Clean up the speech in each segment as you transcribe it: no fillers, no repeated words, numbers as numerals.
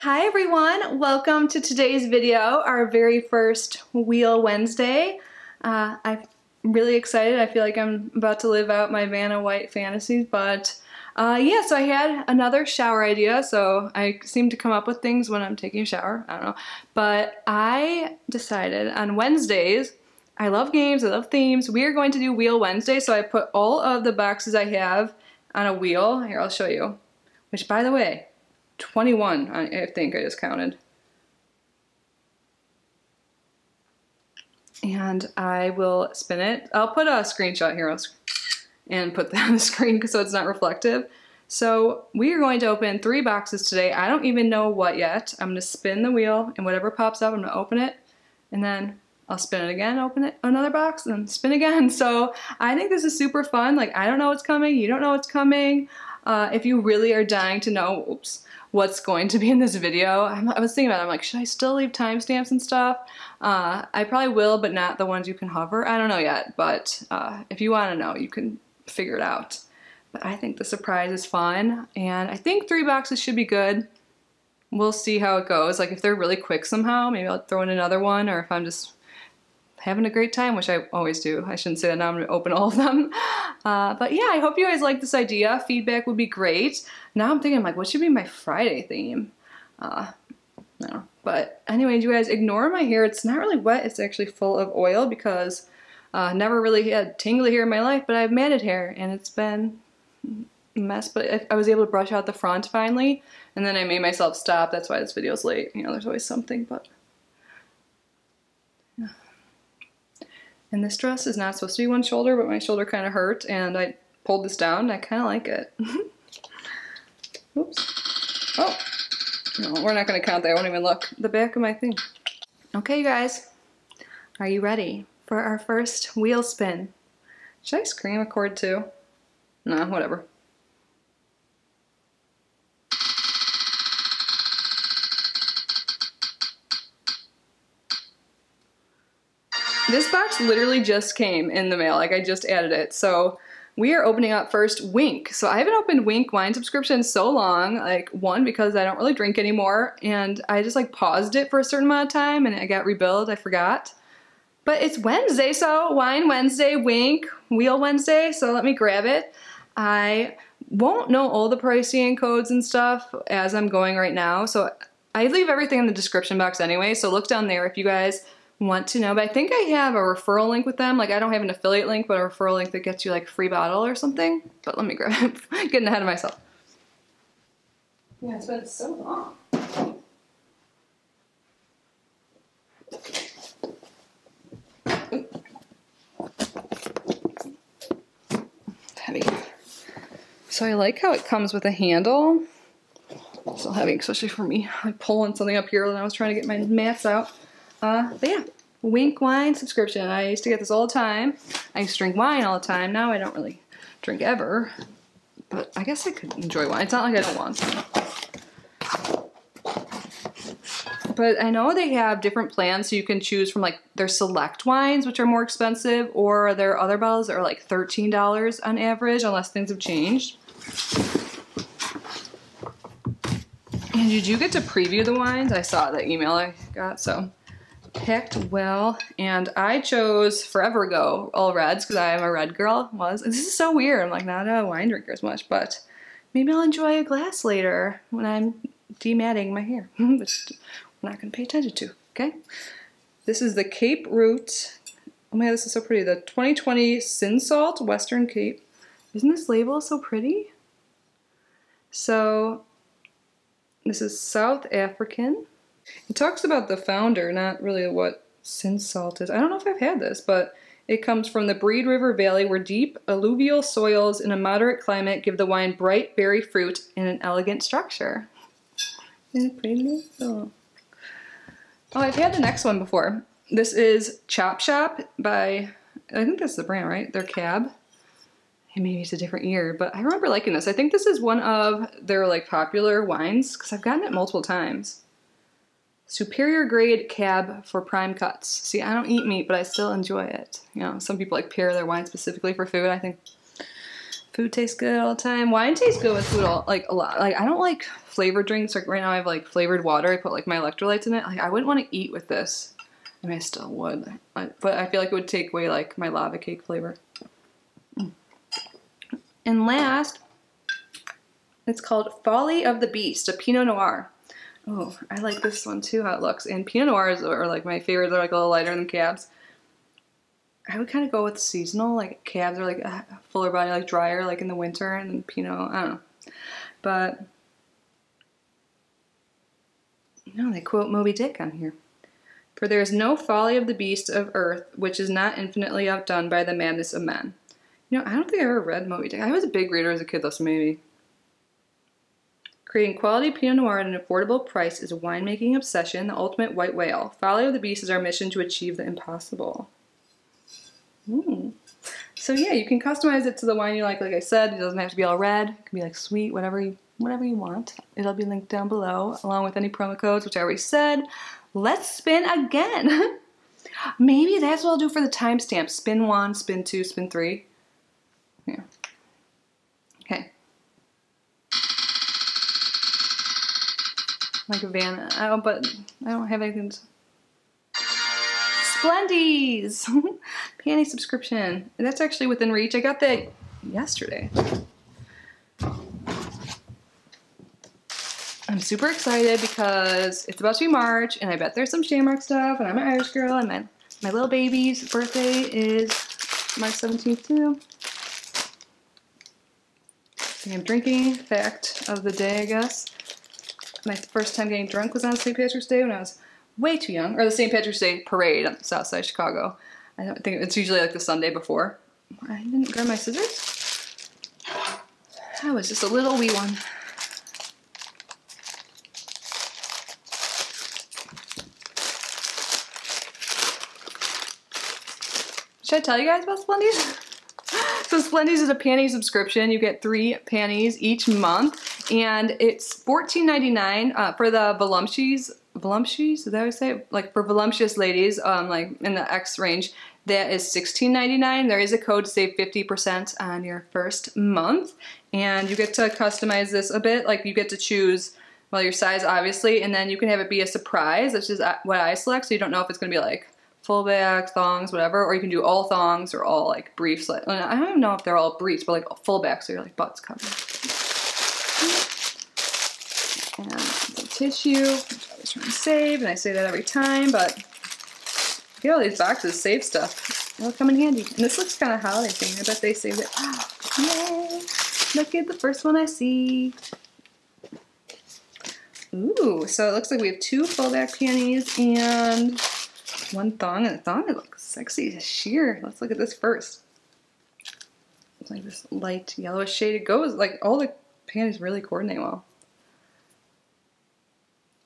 Hi everyone, welcome to today's video, our very first Wheel Wednesday. I'm really excited. I feel like I'm about to live out my Vanna White fantasies, but yeah, so I had another shower idea, so I seem to come up with things when I'm taking a shower, I don't know. But I decided on Wednesdays, I love games, I love themes, we are going to do Wheel Wednesday, so I put all of the boxes I have on a wheel. Here, I'll show you, which by the way, 21, I think I just counted. And I will spin it. I'll put a screenshot here and put that on the screen so it's not reflective. So we are going to open 3 boxes today. I don't even know what yet. I'm gonna spin the wheel and whatever pops up, I'm gonna open it and then I'll spin it again, open it, another box, and then spin again. So I think this is super fun. Like, I don't know what's coming, you don't know what's coming. If you really are dying to know, what's going to be in this video, I was thinking about it, I'm like, should I still leave timestamps and stuff? I probably will, but not the ones you can hover. I don't know yet, but if you want to know, you can figure it out. But I think the surprise is fun, and I think 3 boxes should be good. We'll see how it goes. Like, if they're really quick somehow, maybe I'll throw in another one, or if I'm just having a great time, which I always do. I shouldn't say that now, I'm gonna open all of them. But yeah, I hope you guys like this idea. Feedback would be great. Now I'm thinking, like, what should be my Friday theme? I don't know. But anyway, you guys ignore my hair. It's not really wet, it's actually full of oil because never really had tingly hair in my life, but I have matted hair and it's been a mess. But I was able to brush out the front finally, and then I made myself stop. That's why this video's late. You know, there's always something, but yeah. And this dress is not supposed to be one shoulder, but my shoulder kind of hurt, and I pulled this down, and I kind of like it. Oops. Oh, no, we're not going to count that. I won't even look. The back of my thing. Okay, you guys. Are you ready for our first wheel spin? Should I screen record too? No, whatever. This box literally just came in the mail, like I just added it. So we are opening up first Wink. So I haven't opened Wink wine subscription in so long, like one, because I don't really drink anymore, and I just like paused it for a certain amount of time and it got rebilled, I forgot. But it's Wednesday, so Wine Wednesday, Wink, Wheel Wednesday, so let me grab it. I won't know all the pricing codes and stuff as I'm going right now, so I leave everything in the description box anyway, so look down there if you guys want to know. But I think I have a referral link with them. Like, I don't have an affiliate link, but a referral link that gets you like a free bottle or something. But let me grab it. Getting ahead of myself. Yeah, it's been so long. Heavy. So I like how it comes with a handle. It's so heavy, especially for me. I'm pulling something up here when I was trying to get my mats out. But yeah, Wink wine subscription. I used to get this all the time. I used to drink wine all the time. Now I don't really drink ever. But I guess I could enjoy wine. It's not like I don't want to. But I know they have different plans, so you can choose from like their select wines, which are more expensive, or their other bottles that are like $13 on average, unless things have changed. And you do get to preview the wines. I saw the email I got, so packed well. And I chose forever ago all reds because I am a red girl. And this is so weird. I'm like not a wine drinker as much, but maybe I'll enjoy a glass later when I'm dematting my hair, which I'm not going to pay attention to. Okay, this is the Cape Root. Oh my god, this is so pretty. The 2020 Sin Salt Western Cape. Isn't this label so pretty? So this is South African. It talks about the founder, not really what sin salt is. I don't know if I've had this, but it comes from the Breed River Valley, where deep alluvial soils in a moderate climate give the wine bright berry fruit and an elegant structure. Isn't it pretty? Oh, I've had the next one before. This is Chop Shop by, I think that's the brand, right? They're Cab. Maybe it's a different year, but I remember liking this. I think this is one of their like popular wines because I've gotten it multiple times. Superior grade Cab for prime cuts. See, I don't eat meat, but I still enjoy it. You know, some people like pair their wine specifically for food. I think Food tastes good all the time. Wine tastes good with food like a lot. Like I don't like flavored drinks. Like right now I have like flavored water. I put like my electrolytes in it. Like I wouldn't want to eat with this. I mean I still would. But I feel like it would take away like my lava cake flavor. And last, it's called Folly of the Beast, a Pinot Noir. Oh, I like this one too, how it looks. And Pinot Noirs are like my favorite. They're like a little lighter than Cabs. I would kind of go with seasonal. Like Cabs are like a fuller body, like drier, like in the winter, and then Pinot, I don't know. But no, they quote Moby Dick on here. For there is no folly of the beast of earth which is not infinitely outdone by the madness of men. You know, I don't think I ever read Moby Dick. I was a big reader as a kid, though, so maybe. Creating quality Pinot Noir at an affordable price is a winemaking obsession, the ultimate white whale. Folly of the Beast is our mission to achieve the impossible. So yeah, you can customize it to the wine you like. Like I said, it doesn't have to be all red. It can be like sweet, whatever you want. It'll be linked down below, along with any promo codes, which I already said. Let's spin again. Maybe that's what I'll do for the timestamp. Spin 1, spin 2, spin 3. Yeah. Okay. Like a van. But I don't have anything to... Splendies! Panty subscription. That's actually within reach. I got that yesterday. I'm super excited because it's about to be March and I bet there's some Shamrock stuff and I'm an Irish girl and my little baby's birthday is March 17th too. So I'm drinking. Fact of the day, I guess. My first time getting drunk was on St. Patrick's Day when I was way too young. Or the St. Patrick's Day parade on the south side of Chicago. I don't think it's usually like the Sunday before. I didn't grab my scissors. I was just a little wee one. Should I tell you guys about Splendies? So Splendies is a panty subscription. You get 3 panties each month, and it's $14.99 for the voluptuous. Voluptuous? Is that what I say? Like for voluptuous ladies, like in the X range, that is $16.99. There is a code to save 50% on your first month, and you get to customize this a bit. Like you get to choose, well, your size obviously, and then you can have it be a surprise, which is what I select. So you don't know if it's gonna be like full back, thongs, whatever, or you can do all thongs or all like briefs. Like, I don't even know if they're all briefs, but like full back, so your like butt's covered. And some tissue, which I was trying to save, and I say that every time, but get all these boxes, save stuff. It'll come in handy. And this looks kind of holiday thing. I bet they saved it. Yay! Look at the first one I see. Ooh, so it looks like we have 2 full back panties and 1 thong, and the thong looks sexy as sheer. Let's look at this first. It's like this light yellowish shade. It goes, like all the panties really coordinate well.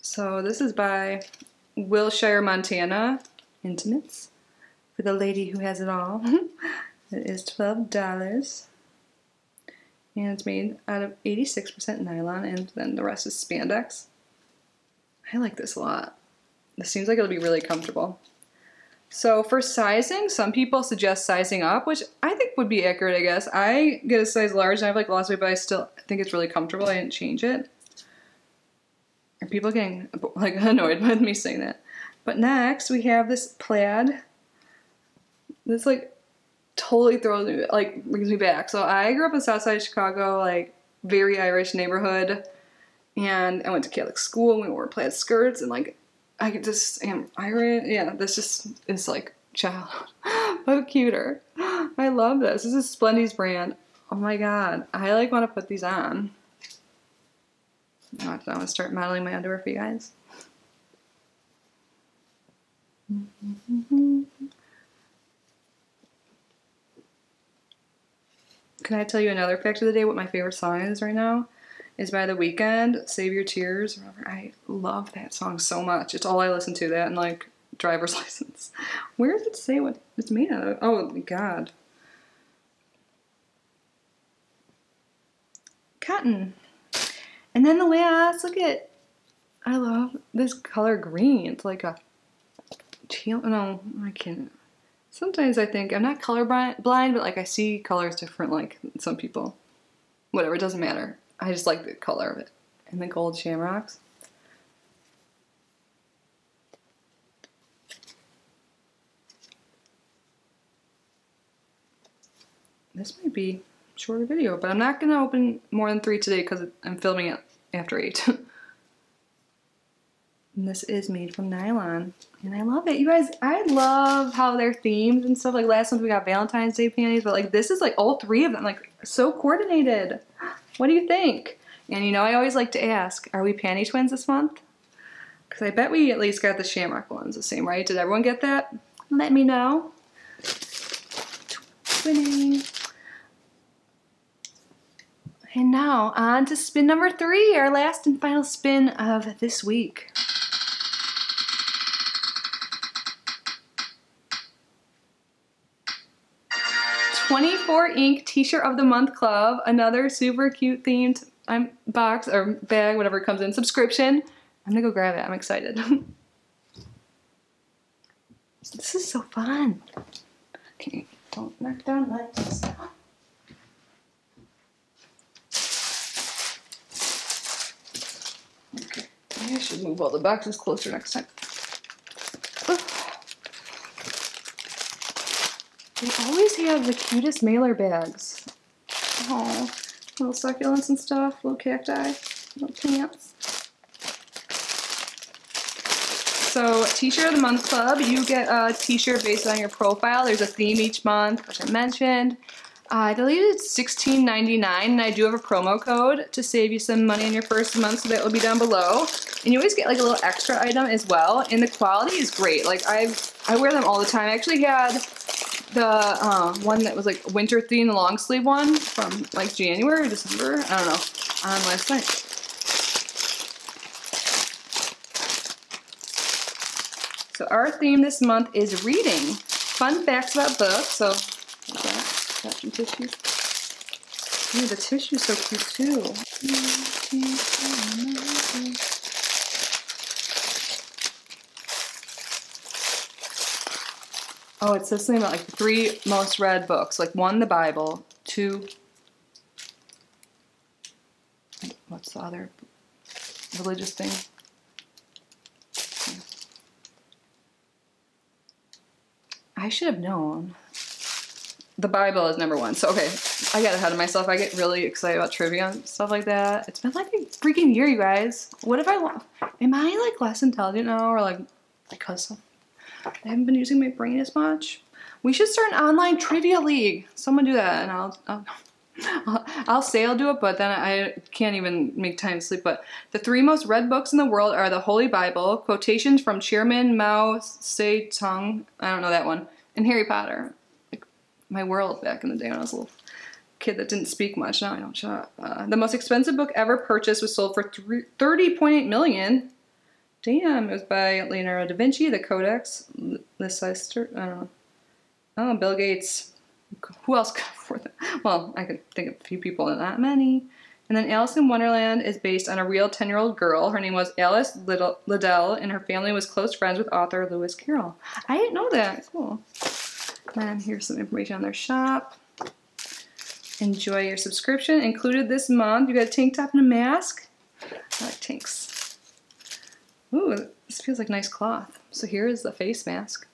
So this is by Wilshire, Montana Intimates for the lady who has it all. It is $12. And it's made out of 86% nylon, and then the rest is spandex. I like this a lot. This seems like it'll be really comfortable. So for sizing, some people suggest sizing up, which I think would be accurate, I guess. I get a size large and I have like lost weight, but I still think it's really comfortable. I didn't change it. Are people getting like annoyed with me saying that? But next we have this plaid. This like totally throws me, like brings me back. So I grew up in South Side of Chicago, like very Irish neighborhood, and I went to Catholic school and we wore plaid skirts, and like I just am Irish. Yeah, this just is like child, but cuter. I love this. This is Splendies brand. Oh my god, I like want to put these on. I'm gonna start modeling my underwear for you guys. Can I tell you another fact of the day? What my favorite song is right now is by The Weeknd, Save Your Tears. I love that song so much. It's all I listen to, that and like driver's license. Where does it say what it's made out of? Oh my god. Cotton. And then the last, look at, I love this color green. It's like a teal, no, I can't. Sometimes I think I'm not colorblind, but like I see colors different like some people. Whatever, it doesn't matter. I just like the color of it. And the gold shamrocks. This might be a shorter video, but I'm not gonna open more than 3 today because I'm filming it after 8. And this is made from nylon. And I love it. You guys, I love how they're themed and stuff. Like last month we got Valentine's Day panties, but like this is like all 3 of them, like so coordinated. What do you think? And you know, I always like to ask, are we panty twins this month? Because I bet we at least got the shamrock ones the same, right? Did everyone get that? Let me know. Twinning. And now on to spin number 3, our last and final spin of this week. $24 ink t-shirt of the month club, another super cute themed box or bag, whatever it comes in, subscription. I'm gonna go grab it, I'm excited. This is so fun. Okay, don't knock down lights. Okay, I should move all the boxes closer next time. They always have the cutest mailer bags. Oh, little succulents and stuff, little cacti, little plants. So, t-shirt of the month club, you get a t-shirt based on your profile. There's a theme each month, which I mentioned. I believe it's $16.99, and I do have a promo code to save you some money in your first month, so that will be down below. And you always get like a little extra item as well, and the quality is great. Like I wear them all the time. I actually had the one that was like winter theme, the long sleeve one from like January or December, I don't know, on last night. So our theme this month is reading. Fun facts about books. So like that, got some tissues. Ooh, the tissue's so cute too. Oh, it says something about like the 3 most read books. Like 1, the Bible, 2, what's the other religious thing? I should have known. The Bible is number 1. So, okay, I got ahead of myself. I get really excited about trivia and stuff like that. It's been like a freaking year, you guys. What if am I like less intelligent now, or like because I haven't been using my brain as much? We should start an online trivia league. Someone do that, and I'll say I'll do it, but then I can't even make time to sleep. But the 3 most read books in the world are the Holy Bible, quotations from Chairman Mao Zedong, I don't know that one, and Harry Potter. Like my world back in the day when I was a little kid that didn't speak much. Now I don't shut up. The most expensive book ever purchased was sold for $30.8 million. Damn, it was by Leonardo da Vinci, the Codex, Leicester, I don't know. Oh, Bill Gates. Who else could afford that? Well, I could think of a few people, but not many. And then Alice in Wonderland is based on a real 10-year-old girl. Her name was Alice Liddell, and her family was close friends with author Lewis Carroll. I didn't know that. Cool. And here's some information on their shop. Enjoy your subscription. Included this month, you got a tank top and a mask. I like tanks. Ooh, this feels like nice cloth. So here is the face mask.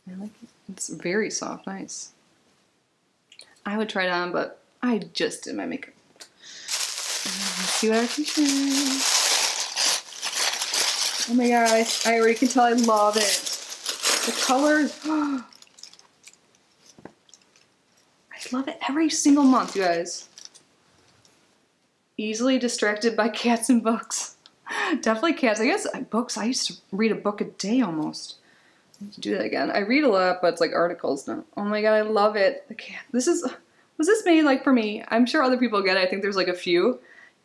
I like it. It's very soft, nice. I would try it on, but I just did my makeup. Let's see what our t-shirt is. Oh my god, I already can tell I love it. The colors. I love it every single month, you guys. Easily distracted by cats and books. Definitely cats. I guess books, I used to read a book a day almost. I have to do that again. I read a lot, but it's like articles now. Oh my god, I love it. The cat. Was this made like for me? I'm sure other people get it. I think there's like a few.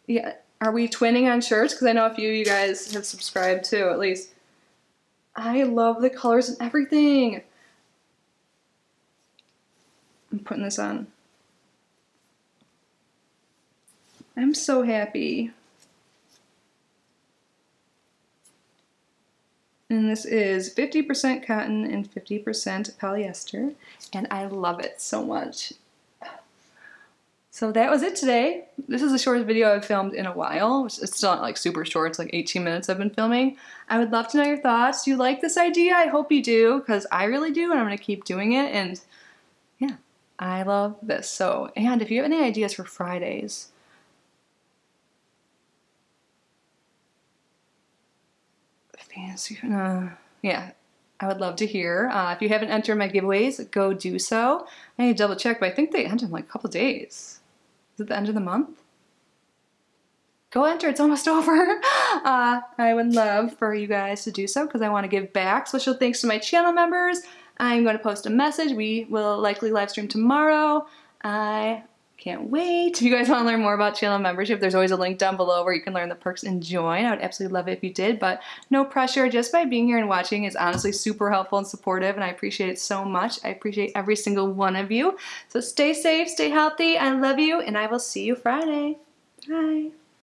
Yeah. Are we twinning on shirts? Because I know a few of you guys have subscribed too, at least. I love the colors and everything. I'm putting this on. I'm so happy. And this is 50% cotton and 50% polyester. And I love it so much. So that was it today. This is the shortest video I've filmed in a while. It's still not like super short, it's like 18 minutes I've been filming. I would love to know your thoughts. Do you like this idea? I hope you do, because I really do, and I'm gonna keep doing it, and yeah, I love this. So, and if you have any ideas for Fridays, yeah, I would love to hear. If you haven't entered my giveaways, go do so. I need to double check, but I think they end in like a couple days. Is it the end of the month? Go enter, it's almost over. I would love for you guys to do so because I want to give back. Special thanks to my channel members. I'm going to post a message. We will likely live stream tomorrow. I can't wait. If you guys want to learn more about channel membership, there's always a link down below where you can learn the perks and join. I would absolutely love it if you did, but no pressure. Just by being here and watching is honestly super helpful and supportive, and I appreciate it so much. I appreciate every single one of you. So stay safe, stay healthy. I love you, and I will see you Friday. Bye.